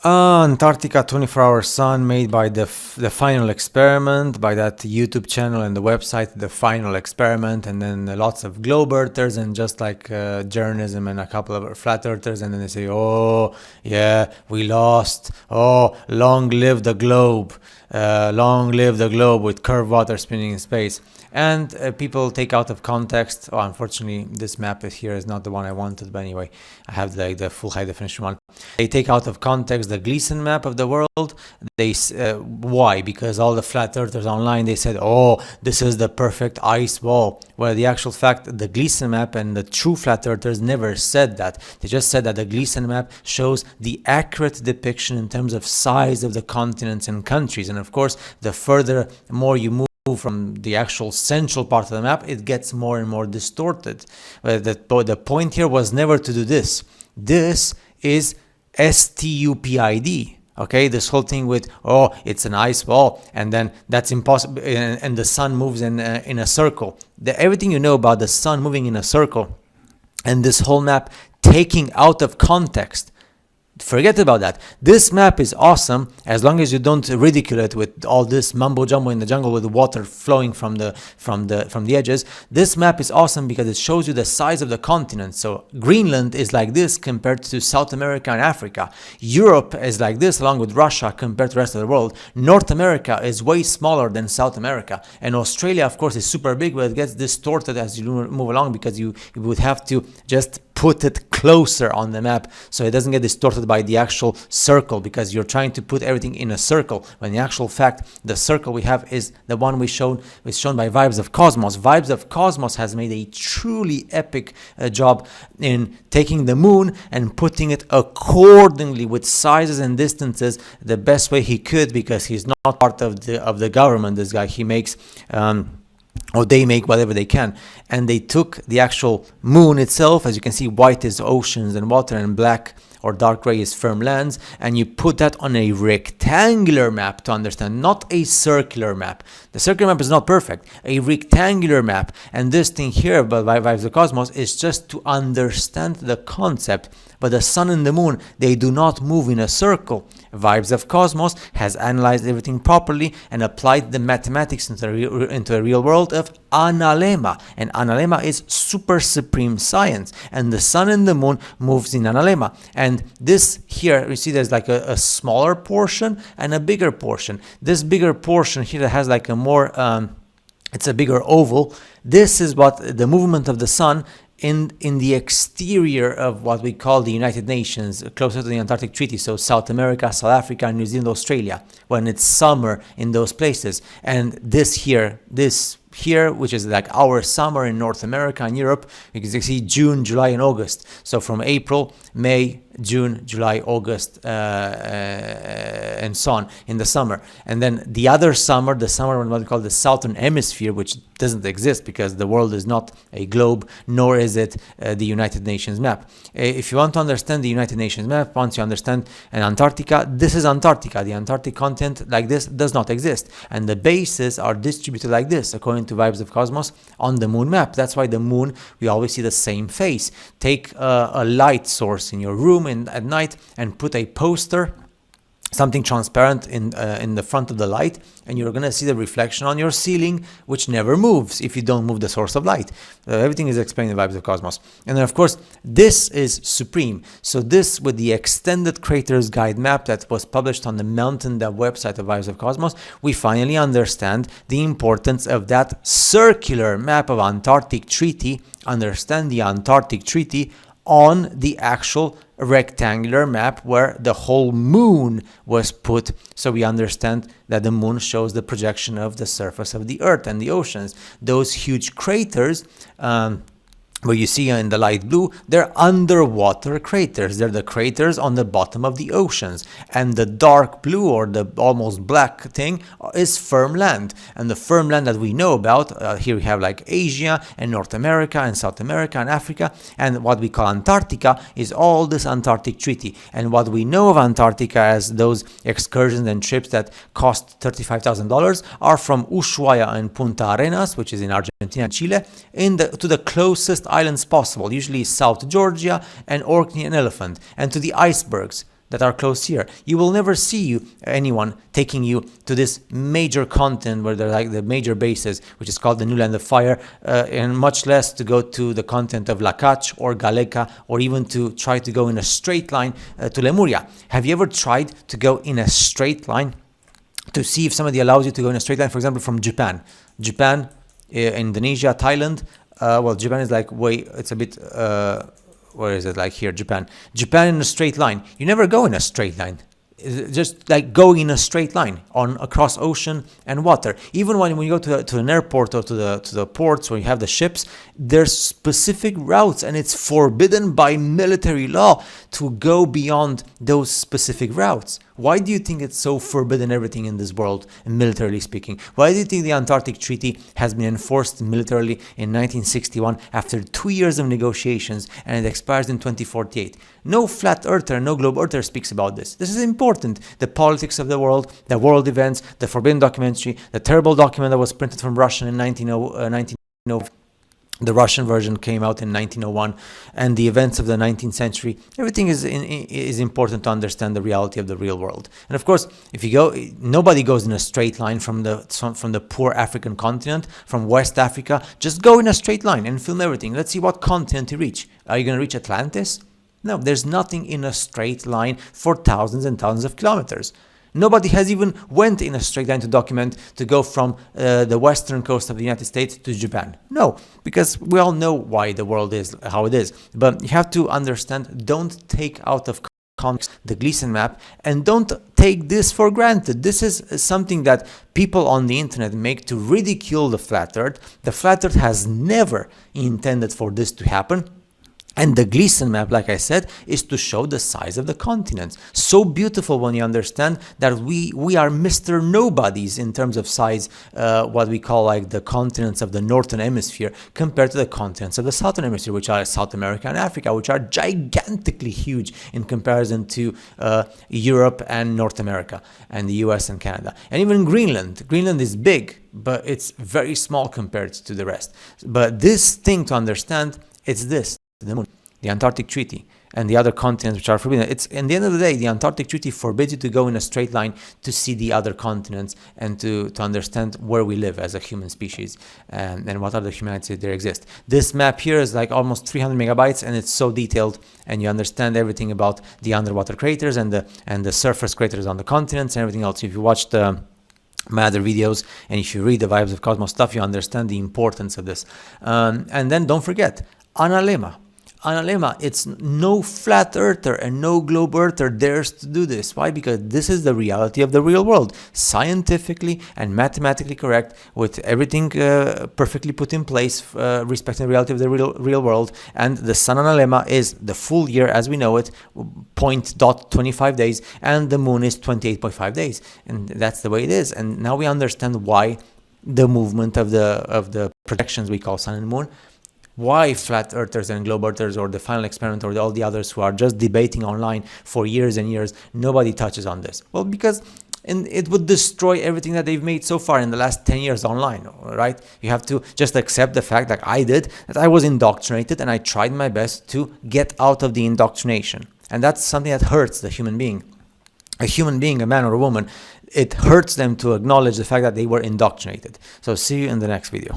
Antarctica 24-hour sun made by the final experiment, by that YouTube channel and the website, the final experiment, and then lots of globe earthers and just like journalism and a couple of flat earthers, and then they say, oh yeah, we lost, oh long live the globe, long live the globe with curved water spinning in space. And people take out of context. Oh, unfortunately, this map here is not the one I wanted, but anyway, I have the full high definition one. They take out of context the Gleason map of the world. They why? Because all the flat earthers online, they said, oh, this is the perfect ice wall. Where the actual fact, the Gleason map and the true flat earthers never said that. They just said that the Gleason map shows the accurate depiction in terms of size of the continents and countries. And of course, the further more you move from the actual central part of the map, it gets more and more distorted. The point here was never to do this. This is stupid. Okay, this whole thing with, oh, it's an ice wall, and then that's impossible, and the sun moves in a circle. Everything you know about the sun moving in a circle, and this whole map taking out of context, forget about that. This map is awesome as long as you don't ridicule it with all this mumbo jumbo in the jungle with the water flowing from the edges. This map is awesome because it shows you the size of the continent. So Greenland is like this compared to South America and Africa. Europe is like this along with Russia compared to the rest of the world. North America is way smaller than South America. And Australia, of course, is super big, but it gets distorted as you move along because you would have to just put it closer on the map so it doesn't get distorted by the actual circle, because you're trying to put everything in a circle when the actual fact the circle we have is the one is shown by Vibes of Cosmos. Vibes of Cosmos has made a truly epic job in taking the moon and putting it accordingly with sizes and distances the best way he could, because he's not part of the government. This guy, he makes or they make whatever they can, and they took the actual moon itself. As you can see, white is oceans and water, and black or dark gray is firm lands, and you put that on a rectangular map to understand, not a circular map. The circular map is not perfect, a rectangular map. And this thing here about Vibes of the Cosmos is just to understand the concept. But the sun and the moon, they do not move in a circle. Vibes of Cosmos has analyzed everything properly and applied the mathematics into a real world of analemma. And analemma is super supreme science. And the sun and the moon moves in analemma. And this here, you see there's like a smaller portion and a bigger portion. This bigger portion here has like a more, it's a bigger oval. This is what the movement of the sun in the exterior of what we call the United Nations, closer to the Antarctic Treaty, so South America, South Africa, New Zealand, Australia, when it's summer in those places. And this here, which is like our summer in North America and Europe, you can see June, July, and August. So from April, May, June, July, August, and so on in the summer. And then the other summer, the summer in what we call the Southern Hemisphere, which doesn't exist because the world is not a globe, nor is it the United Nations map. If you want to understand the United Nations map, once you understand an Antarctica, this is Antarctica. The Antarctic continent like this does not exist. And the bases are distributed like this, according to Vibes of Cosmos, on the moon map. That's why the moon, we always see the same face. Take a light source in your room at night and put a poster, something transparent in the front of the light, and you're going to see the reflection on your ceiling, which never moves if you don't move the source of light. Everything is explained in Vibes of Cosmos. And then, of course, this is supreme. So this, with the extended craters guide map that was published on the Mountain Dev website of Vibes of Cosmos, we finally understand the importance of that circular map of Antarctic Treaty, understand the Antarctic Treaty on the actual rectangular map where the whole moon was put, so we understand that the moon shows the projection of the surface of the earth and the oceans. Those huge craters where you see in the light blue, they're underwater craters. They're the craters on the bottom of the oceans. And the dark blue, or the almost black thing, is firm land. And the firm land that we know about, here we have like Asia and North America and South America and Africa. And what we call Antarctica is all this Antarctic Treaty. And what we know of Antarctica as those excursions and trips that cost $35,000 are from Ushuaia and Punta Arenas, which is in Argentina and Chile, to the closest islands possible, usually South Georgia and Orkney and Elephant, and to the icebergs. that are close here. You will never see anyone taking you to this major continent where they're like the major bases, which is called the New Land of Fire, and much less to go to the continent of Lakac or Galeka, or even to try to go in a straight line to Lemuria. Have you ever tried to go in a straight line to see if somebody allows you to go in a straight line, for example, from Japan, Indonesia, Thailand? Well, Japan is like it's a bit, where is it, like here, Japan in a straight line. You never go in a straight line. It's just like going in a straight line across ocean and water. Even when you go to an airport or to the ports where you have the ships, there's specific routes, and it's forbidden by military law to go beyond those specific routes. Why do you think it's so forbidden, everything in this world, militarily speaking? Why do you think the Antarctic Treaty has been enforced militarily in 1961 after 2 years of negotiations, and it expires in 2048? No flat earther, no globe earther speaks about this. This is important. The politics of the world events, the forbidden documentary, the terrible document that was printed from Russian in 1900. The Russian version came out in 1901, and the events of the 19th century. Everything is important to understand the reality of the real world. And of course, if you go, nobody goes in a straight line from the poor African continent, from West Africa. Just go in a straight line and film everything. Let's see what continent you reach. Are you going to reach Atlantis? No, there's nothing in a straight line for thousands and thousands of kilometers. Nobody has even went in a straight line to document to go from the western coast of the United States to Japan. No, because we all know why the world is how it is. But you have to understand, don't take out of context the Gleason map, and don't take this for granted. This is something that people on the internet make to ridicule the flat earth. The flat earth has never intended for this to happen. And the Gleason map, like I said, is to show the size of the continents. So beautiful when you understand that we are Mr. Nobodies in terms of size, what we call like the continents of the Northern Hemisphere compared to the continents of the Southern Hemisphere, which are South America and Africa, which are gigantically huge in comparison to Europe and North America and the US and Canada. And even Greenland. Greenland is big, but it's very small compared to the rest. But this thing to understand, it's this. The moon, the Antarctic Treaty, and the other continents which are forbidden. It's, in the end of the day, the Antarctic Treaty forbids you to go in a straight line to see the other continents and to understand where we live as a human species, and what other humanities there exist. This map here is like almost 300 megabytes, and it's so detailed, and you understand everything about the underwater craters and the surface craters on the continents and everything else. If you watch my other videos, and if you read the Vibes of Cosmos stuff, you understand the importance of this. And then don't forget, Analema. It's no flat earther and no globe earther dares to do this. Why? Because this is the reality of the real world, scientifically and mathematically correct, with everything perfectly put in place, respecting the reality of the real world. And the sun Analema is the full year as we know it, 0.25 days, and the moon is 28.5 days, and that's the way it is. And now we understand why the movement of the projections we call sun and moon. Why flat earthers and globe earthers, or the final experiment, or all the others who are just debating online for years and years, nobody touches on this? Well, because it would destroy everything that they've made so far in the last 10 years online, right? You have to just accept the fact, like I did, that I was indoctrinated, and I tried my best to get out of the indoctrination. And that's something that hurts the human being. A human being, a man or a woman, it hurts them to acknowledge the fact that they were indoctrinated. So see you in the next video.